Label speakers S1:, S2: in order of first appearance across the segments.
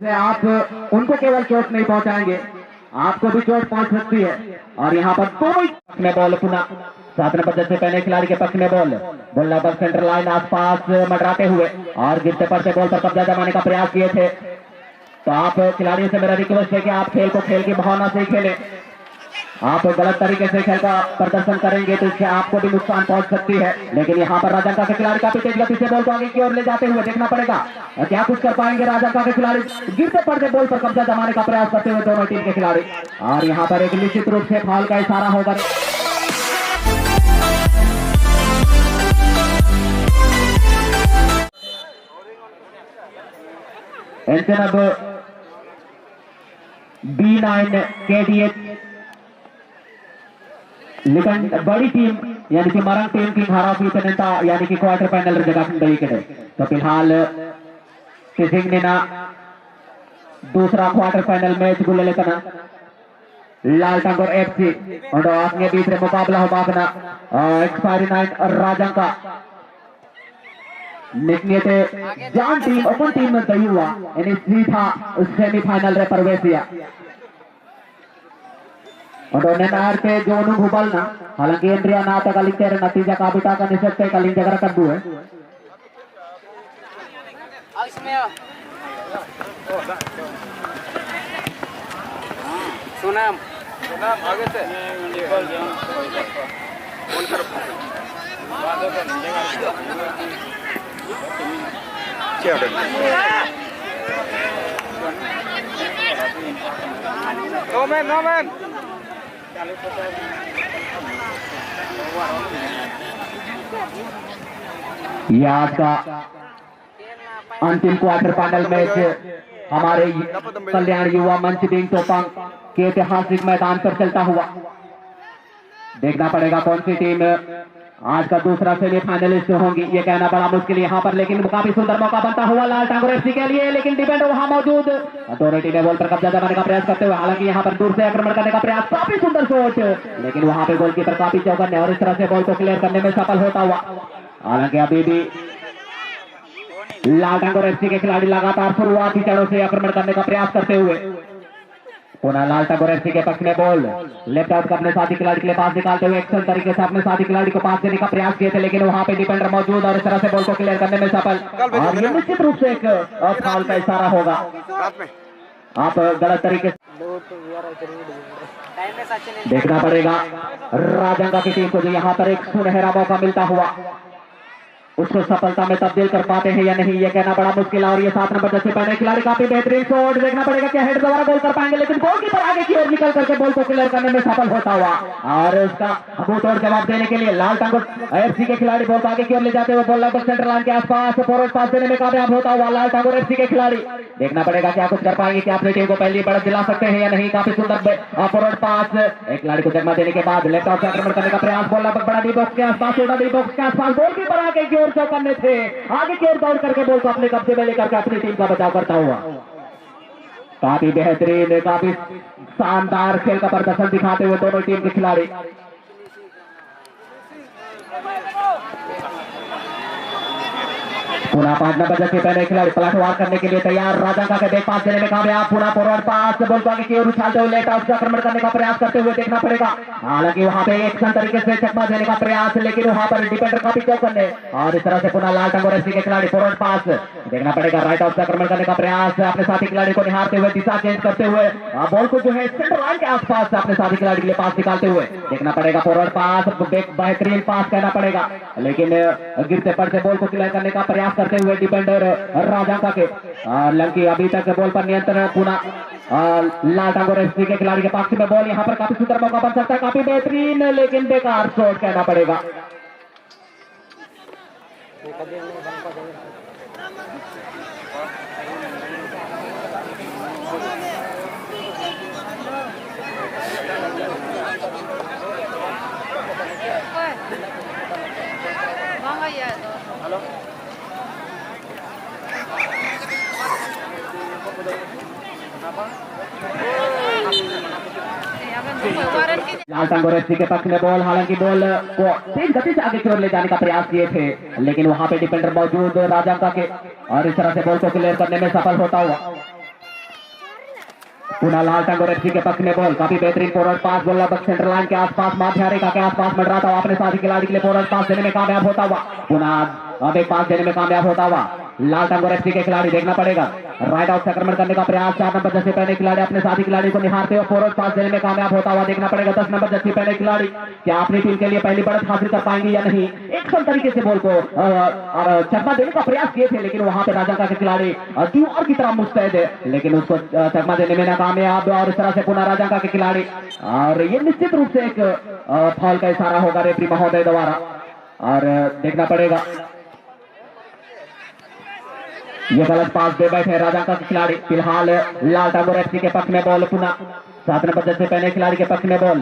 S1: से आप उनको केवल चोट नहीं पहुंचाएंगे, आपको भी चोट पहुंच सकती है। और यहाँ पर दो में बॉल पुनः 7 नंबर जैसे पहले खिलाड़ी के पक्ष में बॉल लगभग सेंटर लाइन आसपास मंडराते हुए और गिरते पड़ते बॉल पर कब्जा जमाने का प्रयास किए थे। तो आप खिलाड़ियों से मेरा रिक्वेस्ट है कि आप खेल को खेल की भावना से खेलें। आप गलत तरीके से खेल का प्रदर्शन करेंगे तो इससे आपको भी नुकसान पहुंच सकती है। लेकिन यहाँ पर राजंका के खिलाड़ी काफी तेज गति से बॉल को आगे की ओर ले जाते हुए देखना पड़ेगा क्या कुछ कर पाएंगे राजंका के खिलाड़ी। गिरते पड़ते बॉल पर कब्जा जमाने का प्रयास करते हुए दोनों टीम के खिलाड़ी। और यहाँ पर एक निश्चित रूप से फाउल का इशारा होगा। अब B9 KDH लेकिन बड़ी टीम यानी कि मरंग टीम की हारा की तनता यानी कि क्वार्टर फाइनल जगह गई के तो फिलहाल सिंह ने ना दूसरा क्वार्टर फाइनल मैच गुले लेकर लाल टांगोर FC और अपने बीच में मुकाबला हो बागना एक्सपायरी 9 और राजंका निकले जान टीम ओपन टीम में गई हुआ यानी सीधा सेमीफाइनल रे प्रवेश किया और नार पे जो घुबल ना हालांकि इंद्रिया ना तक तेरे नतीजा का बिटा का निश्चित कलिंग जगह कर दू है
S2: सुनाम सुनाम आगे से नो मैन
S1: यह आज का अंतिम क्वार्टर फाइनल मैच हमारे कल्याण युवा मंच दिन तोपांग के ऐतिहासिक मैदान पर चलता हुआ। देखना पड़ेगा कौन सी टीम आज का दूसरा सेमीफाइनलिस्ट होंगी, ये कहना बड़ा मुश्किल यहाँ पर। लेकिन काफी सुंदर मौका बनता हुआ लाल टांगोर FC के लिए, लेकिन डिफेंडर वहां मौजूद दोनों टीमें बॉल पर कब्जा जमाने का प्रयास करते हुए। हालांकि यहाँ पर दूर से आक्रमण करने का प्रयास, काफी सुंदर शॉट, लेकिन वहां पे गोलकीपर काफी चौकन्ने और इस तरह से बॉल को क्लियर करने में सफल होता हुआ। हालांकि अभी भी लाल टांगोर FC के खिलाड़ी लगातार शुरुआती चरणों से आक्रमण करने का प्रयास करते हुए। पुनः लाल टांगोर FC के पक्ष में बॉल लेफ्ट आउट अपने साथी खिलाड़ी के लिए पास निकालते हुए एक्शन तरीके से अपने साथी खिलाड़ी को पास देने का प्रयास किए थे, लेकिन वहां पे डिफेंडर मौजूद और इस तरह से बॉल को क्लियर करने में सफल। और ये निश्चित रूप से एक फाउल का इशारा होगा। आप गलत तरीके से देखना पड़ेगा राजंगा की टीम को जो यहाँ पर एक सुनहरा मौका मिलता हुआ उसको सफलता में तब्दील कर पाते हैं या नहीं, ये कहना बड़ा मुश्किल है। और ये 7 नंबर जैसे पहले खिलाड़ी काफी बेहतरीन शॉट, देखना पड़ेगा क्या हेड द्वारा गोल कर पाएंगे, लेकिन गोलकीपर आगे की ओर निकल करके बॉल को क्लियर करने में सफल होता हुआ। और उसका अबूतोड़ जवाब देने के लिए लाल टांगोर FC के खिलाड़ी बॉल आगे की ओर ले जाते हुए बॉल लगभग सेंटर लाइन के आसपास फॉरवर्ड पास देने में कामयाब होता हुआ लाल टांगोर FC के खिलाड़ी। देखना पड़ेगा क्या कुछ कर पाएंगे, क्या अपनी टीम को पहली बढ़त दिला सकते हैं या नहीं। काफी सुंदर फॉरवर्ड पास एक खिलाड़ी को जगह देने के बाद लेफ्ट आउट से आक्रमण करने का प्रयास, बॉल लगभग बड़ा डी बॉक्स के आसपास, छोटा डी बॉक्स के आसपास, गोलकीपर आगे की ओर चौकन्ने थे, आगे की ओर दौड़ करके बॉल को अपने कब्जे में लेकर के अपनी टीम का बचाव करता हुआ। काफी बेहतरीन, काफी शानदार खेल का प्रदर्शन दिखाते हुए दोनों टीम के खिलाड़ी। पुनः 5 नंबर जैसे पहले खिलाड़ी पलटवार करने के लिए तैयार, राजंका के बैक पास देने में कामयाब, पुनः फॉरवर्ड पास बॉल को आगे की ओर उछालते हुए लेफ्ट आउट से आक्रमण करने का प्रयास करते हुए। देखना पड़ेगा हालांकि वहां पे एक्शन तरीके से चकमा देने का प्रयास, लेकिन वहां पर डिफेंडर काफी चौकन्ने और इस तरह से पुनः लाल टांगोर FC के खिलाड़ी फॉरवर्ड पास, देखना पड़ेगा राइट आउट से आक्रमण करने का प्रयास, अपने साथी खिलाड़ी को निहारते हुए दिशा चेंज करते हुए बॉल को जो है सेंटर लाइन के आसपास अपने साथी खिलाड़ी के लिए पास निकालते हुए। देखना पड़ेगा फॉरवर्ड पास, बेहतरीन पास कहना पड़ेगा, लेकिन गिरते पड़ते बॉल को क्लियर करने का प्रयास करते हुए डिफेंडर राजंका के। लंकी अभी तक बॉल पर नियंत्रण पुनः लाल टांगोर FC के खिलाड़ी के पक्ष में बॉल, यहाँ पर काफी सुंदर मौका बन सकता है, काफी बेहतरीन लेकिन बेकार शॉट कहना पड़ेगा।
S2: हेलो
S1: लाल टांगोर FC के पक्ष में बॉल, हालांकि बॉल को तेज गति से आगे की ओर ले जाने का प्रयास किए थे, लेकिन वहां पे डिफेंडर मौजूद राजंका के और इस तरह से बॉल को क्लियर करने में सफल होता हुआ। पुनः लाल टंगोर एफसी के पक्ष में बॉल, काफी बेहतरीन फॉरवर्ड पास, बॉल लगभग सेंटर लाइन के आसपास माध्य रेखा के आसपास मंडरा था, अपने साथी खिलाड़ी के लिए फॉरवर्ड पास देने में कामयाब होता हुआ, पुनः अब एक पास देने में कामयाब होता हुआ लाल टंगोर एफसी के खिलाड़ी, देखना पड़ेगा राइट आउट संक्रमण करने का प्रयास, 4 नंबर जर्सी पहने खिलाड़ी अपने साथी खिलाड़ी को निहारते हुए फॉरवर्ड पास देने में कामयाब होता हुआ, देखना पड़ेगा 10 नंबर जर्सी पहने खिलाड़ी क्या अपनी टीम के लिए पहली बढ़त हासिल कर पाएंगे या नहीं। एक सम तरीके से बॉल को चकमा देने का प्रयास किए थे, लेकिन वहां पे राजंका के खिलाड़ी दीवार की तरह मुस्तैद है, लेकिन उसको चकमा देने में नाकामयाब, और इस तरह से पुनः राजंका के खिलाड़ी, और ये निश्चित रूप से एक फॉल का इशारा होगा रेफरी महोदय द्वारा, और देखना पड़ेगा ये गलत पास दे बैठे राजंका के खिलाड़ी। फिलहाल लाल टंगोर एफसी के पक्ष में बॉल, पुनः 7 नंबर जर्सी पहने खिलाड़ी के पक्ष में बॉल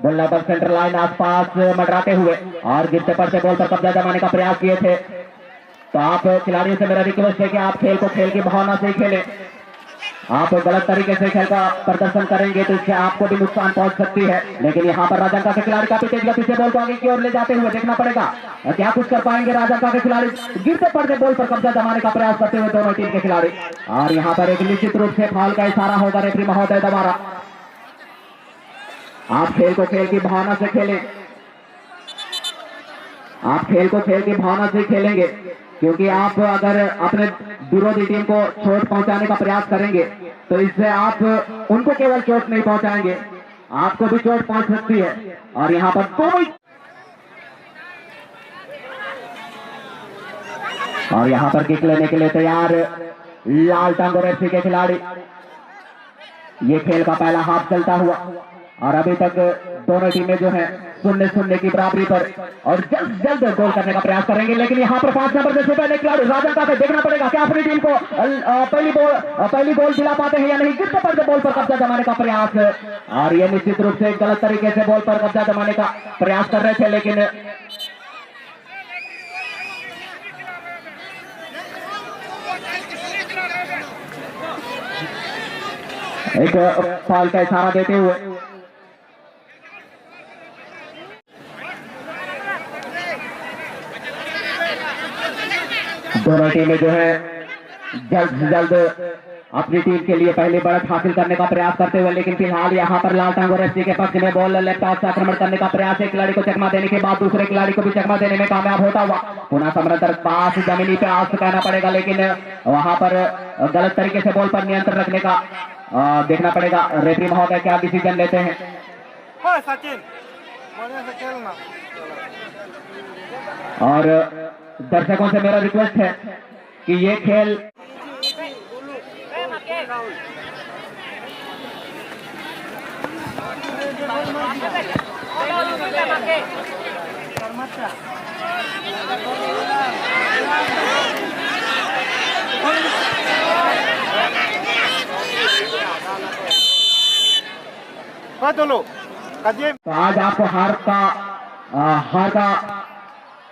S1: लगभग सेंटर लाइन आसपास मंडराते हुए और गिरते पड़ते बॉल पर कब्जा जमाने का प्रयास किए थे। तो आप खिलाड़ियों से मेरा रिक्वेस्ट है कि आप खेल को खेल की भावना से खेलें, आप गलत तरीके से खेल का प्रदर्शन करेंगे तो इससे आपको भी नुकसान पहुंच सकती है। लेकिन यहाँ पर राजंका के खिलाड़ी काफी तेज गति से बॉल को आगे की ओर ले जाते हुए, देखना पड़ेगा क्या कुछ कर पाएंगे राजंका के खिलाड़ी, गिरते पड़ते बॉल पर कब्जा जमाने का प्रयास करते हुए दोनों टीम के खिलाड़ी, और यहाँ पर एक निश्चित रूप से फाउल का इशारा होगा रेफरी महोदय द्वारा। आप खेल को खेल की भावना से खेलें, आप खेल को खेल की भावना से खेलेंगे, क्योंकि आप अगर अपने विरोधी टीम को चोट पहुंचाने का प्रयास करेंगे तो इससे आप उनको केवल चोट नहीं पहुंचाएंगे, आपको भी चोट पहुंच सकती है। और यहां पर दोनों, और यहां पर किक लेने के लिए तैयार लाल टंगोर एफसी के खिलाड़ी। ये खेल का पहला हाफ चलता हुआ और अभी तक दोनों टीमें जो है 0-0 की बराबरी पर, और जल्द जल्द गोल करने का प्रयास करेंगे। लेकिन यहाँ पर 5 नंबर जैसे पहले खिलाड़ी राजंका पे, देखना पड़ेगा क्या अपनी टीम को पहली गोल दिला पाते हैं या नहीं। गिरते पड़ते बॉल पर कब्जा जमाने का प्रयास, और ये निश्चित रूप से गलत तरीके से बॉल पर कब्जा जमाने का प्रयास कर रहे थे, लेकिन एक फाउल का इशारा देते हुए दोनों टीमें जो है जल्द से जल्द अपनी टीम के लिए पहली बढ़त हासिल करने का प्रयास करते हुए, लेकिन फिलहाल यहाँ पर लाल टंगोर एफसी के पक्ष में बॉल लेफ्ट आउट से आक्रमण करने का प्रयास, एक खिलाड़ी को चकमा देने के बाद दूसरे खिलाड़ी को भी चकमा देने में कामयाब होता हुआ, पुनः समृद्धर पास जमीनी पे आस कहना पड़ेगा, लेकिन वहां पर गलत तरीके से बॉल पर नियंत्रण रखने का देखना पड़ेगा रेफरी महोदय क्या डिसीजन लेते हैं। और दर्शकों से मेरा रिक्वेस्ट है कि ये खेल तो आज आपको हार का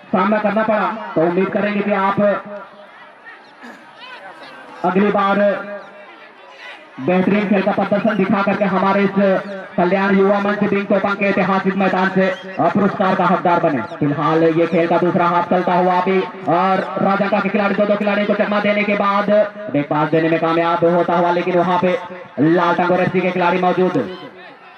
S1: सामना करना पड़ा, तो उम्मीद करेंगे कि आप अगली बार बेहतरीन खेल का प्रदर्शन दिखा करके हमारे इस कल्याण युवा मंच बिंग तोपंग के ऐतिहासिक मैदान से पुरस्कार का हकदार बने। फिलहाल ये खेल का दूसरा हाफ चलता हुआ अभी, और राजंका के खिलाड़ी दो खिलाड़ियों को चकमा देने के बाद एक पास देने में कामयाब होता हुआ, लेकिन वहां पे लाल टंगोर एफसी के खिलाड़ी मौजूद,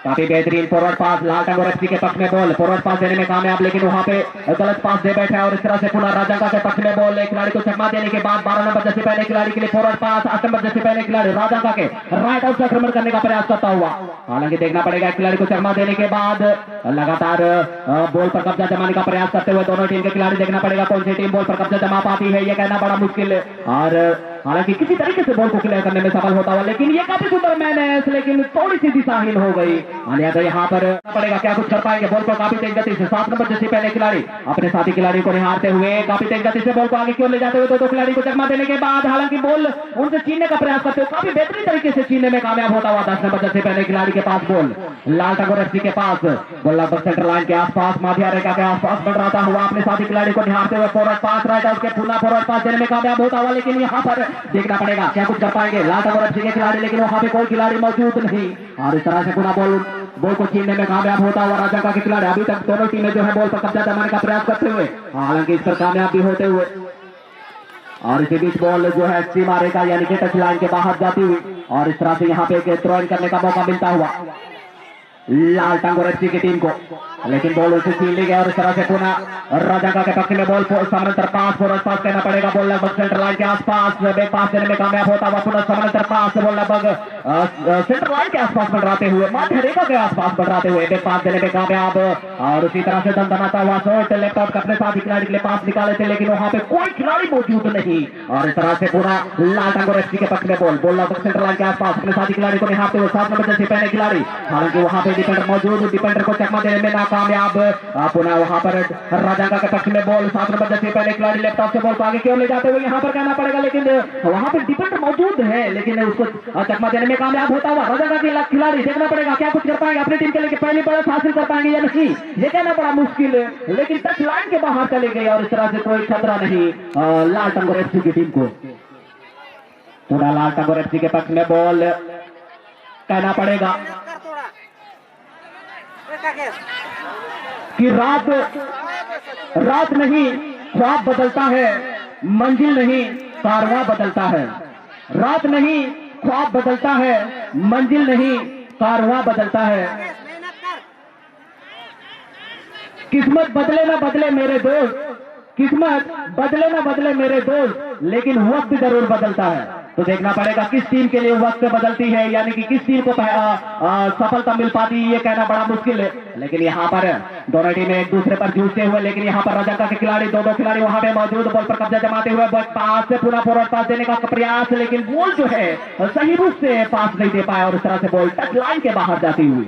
S1: काफी बेहतरीन फॉरवर्ड पास, लाल टंगोर एफसी के पक्ष में बॉल, फॉरवर्ड पास देने में कामयाब, लेकिन वहां पे गलत पास दे बैठा है, और इस तरह से पुनः राजंका के पक्ष में बॉल, एक खिलाड़ी को चकमा देने के बाद 12 नंबर जैसे पहले खिलाड़ी के लिए फॉरवर्ड पास, 8 नंबर जैसे पहले खिलाड़ी राजंका के राइट आउट से आक्रमण करने का प्रयास करता हुआ। हालांकि देखना पड़ेगा खिलाड़ी को चकमा देने के बाद लगातार बॉल पर कब्जा जमाने का प्रयास करते हुए दोनों टीम के खिलाड़ी, देखना पड़ेगा कौन सी टीम बॉल पर कब्जा जमा पाती है, यह कहना बड़ा मुश्किल है। और हालांकि किसी तरीके से बॉल को क्लियर करने में सफल होता हुआ, लेकिन ये काफी सुंदर मैच, लेकिन थोड़ी सी दिशाहीन हो गई। तो यहाँ पर पड़ेगा क्या कुछ कर पाएंगे, बॉल को काफी तेज गति से 7 नंबर जैसे पहले खिलाड़ी अपने साथी खिलाड़ी को निहारते हुए काफी तेज गति से बॉल को आगे क्यों ले जाते हुए दो खिलाड़ी को चकमा देने के बाद, हालांकि बॉल उनसे छीनने का प्रयास करते हुए काफी बेहतरीन तरीके से छीनने में कामयाब होता हुआ। 10 नंबर जैसे पहले खिलाड़ी के पास बॉल, लाल टंगोर एफसी के पास बॉल लगभग सेंटर लाइन के आसपास माध्य रेखा के आसपास बढ़ाता हुआ अपने साथी खिलाड़ी को निहारते हुए फॉरवर्ड पास, राइट आउट के पुनः फॉरवर्ड पास देने में कामयाब होता हुआ, लेकिन यहाँ पर देखना पड़ेगा क्या कुछ कर पाएंगे लाल टंगोर एफसी के खिलाड़ी, लेकिन वहां पे कोई खिलाड़ी मौजूद नहीं, और इस तरह से पुनः बॉल को छीनने में कामयाब होता हुआ राजंका के खिलाड़ी। अभी तक दोनों टीमें जो है बॉल पर कब्जा जमाने का प्रयास करते हुए, हालांकि इस पर कामयाब भी होते हुए, और इसी बीच बॉल जो है सीमा रेखा यानी कि टच लाइन के बाहर जाती हुई। और इस तरह से यहाँ पे एक थ्रो इन करने का मौका मिलता हुआ लाल टांगोर एफसी की टीम को, लेकिन बॉल उसे छीन ली गया और इस तरह से पुनः राजंगा के पक्ष में बॉल समानांतर पास फॉरवर्ड पास कहना पड़ेगा। बॉल लगभग सेंटर लाइन के आसपास बैक पास देने में कामयाब होता हुआ पुनः समानांतर पास बॉल लगभग सेंटर लाइन के आसपास बढ़ाते हुए माध्य रेखा के आसपास बढ़ाते हुए बैक पास देने में कामयाब और उसी तरह से दंदनाता हुआ शॉट लेफ्ट आउट अपने साथ खिलाड़ी के लिए पास निकाले थे, लेकिन वहां पे कोई खिलाड़ी मौजूद नहीं और इस तरह से पूरा लाल टांगोर एफसी के पक्ष में बॉल लगभग सेंटर लाइन के आसपास अपने साथी खिलाड़ी को निहारते हुए 7 नंबर जैसे पहले खिलाड़ी, हालांकि वहां पे डिफेंडर मौजूद, डिफेंडर को चकमा देने में नाकामयाब। पुनः वहां पर राजंगा के पक्ष में बॉल 7 नंबर जैसे पहले खिलाड़ी लेफ्ट ऑफ से बॉल को आगे की ओर ले जाते हुए यहां पर कहना पड़ेगा, लेकिन वहां पर डिफेंडर मौजूद है लेकिन उसको चकमा देने में कामयाब होता हुआ राजंगा के खिलाड़ी। देखना पड़ेगा क्या कुछ कर पाएंगे अपनी टीम के लिए, पहली बॉल हासिल कर पाएंगे या नहीं, ये कहना बड़ा मुश्किल है, लेकिन टच लाइन के बाहर चले गए और इस तरह से कोई खतरा नहीं लाल टांगोर एफसी की टीम को। पूरा लाल टांगोर एफसी के पक्ष में बॉल कहना पड़ेगा कि रात नहीं ख्वाब बदलता है, मंजिल नहीं कारवां बदलता है। रात नहीं ख्वाब बदलता है, मंजिल नहीं कारवां बदलता है। किस्मत बदले ना बदले मेरे दोस्त, किस्मत बदले ना बदले मेरे दोस्त, लेकिन वक्त जरूर बदलता है। तो देखना पड़ेगा किस टीम के लिए वक्त बदलती है, यानी कि किस टीम को सफलता मिल पाती है, ये कहना बड़ा मुश्किल है। लेकिन यहाँ पर दोनों टीमें एक दूसरे पर जूझते हुए, लेकिन यहाँ पर राजंगा के खिलाड़ी दो खिलाड़ी वहां पे मौजूद, बॉल पर कब्जा जमाते हुए पास से पूरा फॉरवर्ड पास देने का प्रयास, लेकिन बॉल जो है सही रूप से पास नहीं दे पाया और इस तरह से बॉल टच लाइन के बाहर जाती हुई।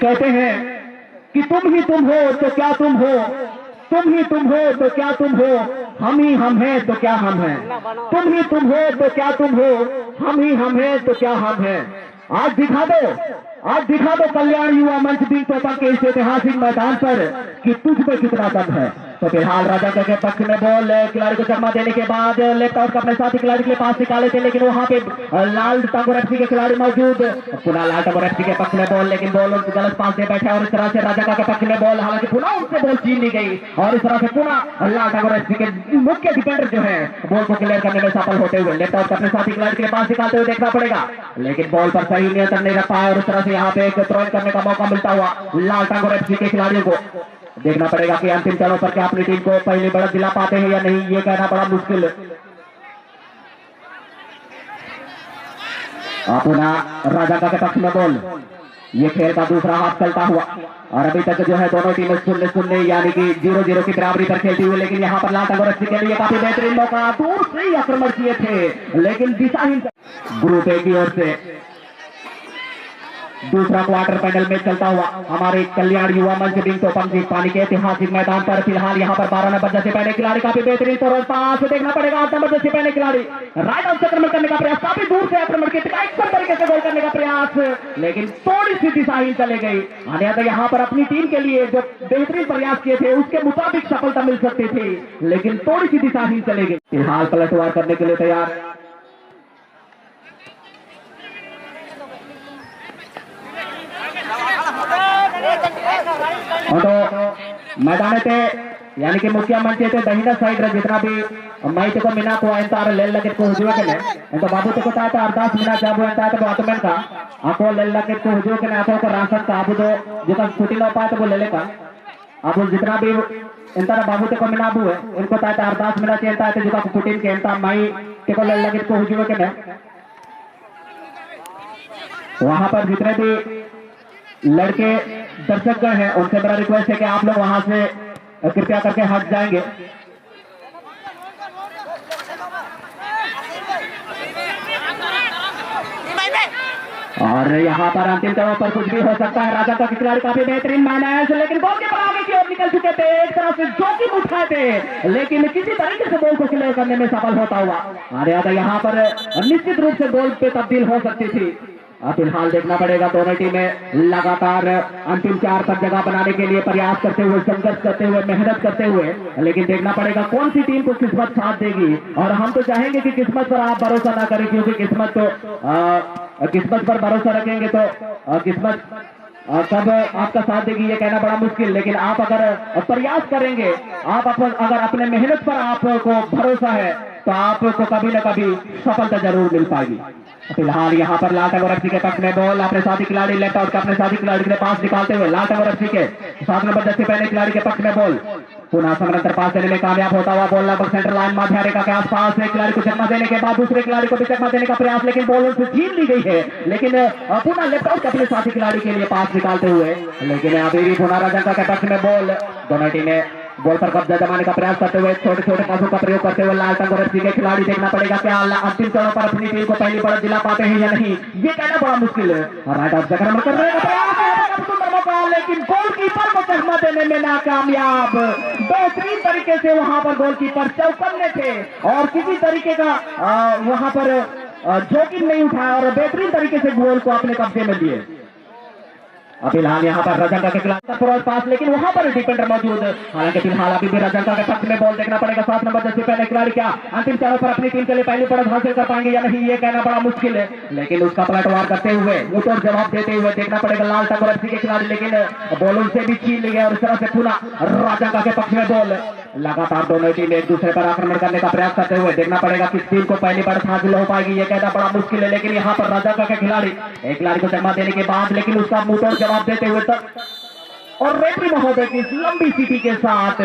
S1: कहते हैं कि तुम ही तुम हो तो क्या तुम हो, तुम ही तुम हो तो क्या तुम हो, हम ही हम हैं तो क्या हम हैं। तुम ही तुम हो तो क्या तुम हो, हम ही हम हैं तो क्या हम हैं। आज दिखा दो कल्याण युवा मंच दिन तोपा के इस ऐतिहासिक मैदान पर कि तुझ पे कितना दम है। तो फिलहाल राजंगा के पक्ष में बॉल खिलाड़ी को चकमा देने के बाद लेफ्ट आउट अपने साथी खिलाड़ी के लिए पास निकाले थे, लेकिन वहां पे लाल टांगोर एफसी के खिलाड़ी मौजूद, पुनः लाल टांगोर एफसी के पक्ष में बॉल, लेकिन बॉल गलत पास दे बैठे और इस तरह से राजंगा के पक्ष में बॉल, हालांकि पुनः उनसे बॉल छीन ली गई और इस तरह से पुनः लाल टांगोर एफसी के मुख्य डिफेंडर जो है बॉल को क्लियर करने में सफल होते हुए लेफ्ट आउट अपने साथी खिलाड़ी के लिए पास निकालते हुए देखना पड़ेगा, लेकिन बॉल पर सही नियंत्रण नहीं रख पाया और इस तरह से यहाँ पे एक थ्रो इन करने का मौका मिलता हुआ लाल टांगोर एफसी के खिलाड़ियों को। देखना पड़ेगा कि अंतिम चरणों पर क्या अपनी टीम को पहली बढ़त दिला पाते हैं या नहीं, ये कहना बड़ा मुश्किल है। पुनः राजंगा के पक्ष में बॉल, ये खेल का दूसरा हाफ चलता हुआ और अभी तक जो है दोनों टीमें 0-0 यानी कि 0-0 की बराबरी पर खेलती हुई, लेकिन यहाँ पर लाल टांगोर एफसी के लिए काफी बेहतरीन मौका, दूर से ही आक्रमण किए थे लेकिन दिशाहीन। ग्रुप ए की ओर से दूसरा क्वार्टर फाइनल में चलता हुआ हमारे कल्याण युवा मंच बिंग तोपम जी पानी के ऐतिहासिक मैदान पर फिलहाल यहाँ पर 12 नंबर जैसे पहले खिलाड़ी काफी बेहतरीन फॉरवर्ड पास देखना पड़ेगा। 8 नंबर जैसे पहले खिलाड़ी राइट आउट से आक्रमण करने का प्रयास, काफी दूर से आक्रमण किए तरीके से गोल करने का प्रयास, लेकिन थोड़ी सी दिशाहीन चले गई। अन्यथा यहाँ पर अपनी टीम के लिए जो बेहतरीन प्रयास किए थे उसके मुताबिक सफलता मिल सकती थी, लेकिन थोड़ी सी दिशाहीन चले गई। फिलहाल पलटवार करने के लिए तैयार तो मैदान थे यानी कि मुख्य मंच थे दहिना साइड रे जितना भी मैच को मिना को अंतार ले लगे को हुजुआ के तो बाबू ते को ता अरदास मिना जाबो अंता तो ऑटोमेन का आको ले लगे को हुजुआ के आको को राशन का आबू दो जितना छुट्टी लो पाए तो वो ले लेका अब जितना भी अंतार बाबू ते को मिना बु है इनको ता अरदास मिना चाहिए ता जो का कुटिन के अंता मई के को ले लगे को हुजुआ के वहां पर जितने भी लड़के दर्शकगण हैं उनसे मेरा रिक्वेस्ट है कि आप लोग वहां से कृपया करके हट जाएंगे। और यहाँ पर अंतिम चरणों पर कुछ भी हो सकता है। राजा का खिलाड़ी काफी बेहतरीन मैनेज, लेकिन बॉल के आगे की ओर निकल चुके थे, एक तरह से जोखिम उठाए थे लेकिन किसी तरीके से बॉल को क्लियर करने में सफल होता हुआ अरे यहाँ पर निश्चित रूप से गोल पे तब्दील हो सकती थी। अब फिलहाल देखना पड़ेगा दोनों टीमें लगातार अंतिम 4 पर जगह बनाने के लिए प्रयास करते हुए, संघर्ष करते हुए, मेहनत करते हुए, लेकिन देखना पड़ेगा कौन सी टीम को किस्मत साथ देगी। और हम तो चाहेंगे कि किस्मत पर आप भरोसा ना करें, क्योंकि किस्मत पर भरोसा रखेंगे तो किस्मत कब आपका साथ देगी ये कहना बड़ा मुश्किल, लेकिन आप अगर प्रयास करेंगे, आप अगर अपने मेहनत पर आपको भरोसा है तो आपको कभी न कभी सफलता जरूर मिल पाएगी। फिलहाल यहाँ पर लाल टंगोर एफसी के पक्ष में बॉल अपने साथी खिलाड़ी लेफ्ट आउट का अपने साथी खिलाड़ी के पास निकालते हुए लाल टंगोर एफसी के 7 नंबर जर्सी पहने खिलाड़ी के पक्ष में बॉल पुनः समानांतर पास देने में कामयाब होता हुआ बॉल लगभग सेंटर लाइन माध्य रेखा के आसपास एक खिलाड़ी को चकमा देने के बाद दूसरे खिलाड़ी को भी चकमा देने का प्रयास, लेकिन बॉल उनसे छीन ली गई है। लेकिन पुनः लेफ्ट आउट अपने साथी खिलाड़ी के लिए पास निकालते हुए, लेकिन अभी भी पुनः राजंका के पक्ष में बॉल दोनों टीमें बॉल पर कब्जा जमाने का प्रयास करते हुए छोटे छोटे पासों का प्रयोग करते हुए लाल टंगोर एफसी के खिलाड़ी देखना पड़ेगा क्या अंतिम चरणों पर अपनी टीम को पहली बढ़त दिला पाते हैं या नहीं, ये कहना बड़ा मुश्किल है। राइट आउट जगह करने का प्रयास, सुंदर मौका, लेकिन गोलकीपर को चकमा देने में नाकामयाब। बेहतरीन तरीके से वहां पर गोलकीपर चौकन्ने थे और किसी तरीके का वहां पर जोखिम नहीं उठाया और बेहतरीन तरीके से गोल को अपने कब्जे में लिए। फिलहाल यहाँ पर राजंका के खिलाफ पास, लेकिन वहां पर डिफेंडर मौजूद। हालांकि फिलहाल अभी भी राजंका के पक्ष में बॉल देखना पड़ेगा। 7 नंबर जैसे पहले खिलाड़ी क्या अंतिम चरणों पर अपनी टीम के लिए पहली बढ़त हासिल कर पाएंगे या नहीं, ये कहना बड़ा मुश्किल है। लेकिन उसका पलटवार करते हुए मुंहतोड़ जवाब देते हुए देखना पड़ेगा लाल टंगोर एफसी के खिलाड़ी, लेकिन बॉल उनसे भी छीन ली गया और इस तरह से पुनः राजंका के पक्ष में बॉल। लगातार दोनों टीम एक दूसरे पर आक्रमण करने का प्रयास करते हुए देखना पड़ेगा किस टीम को पहली बढ़त हासिल हो पाएगी, ये कहना बड़ा मुश्किल है। लेकिन यहाँ पर राजंका के खिलाड़ी एक खिलाड़ी को चकमा देने के बाद, लेकिन उसका मुंहतोड़ जवाब देते हुए और रेफरी महोदय की इस लंबी सीटी के साथ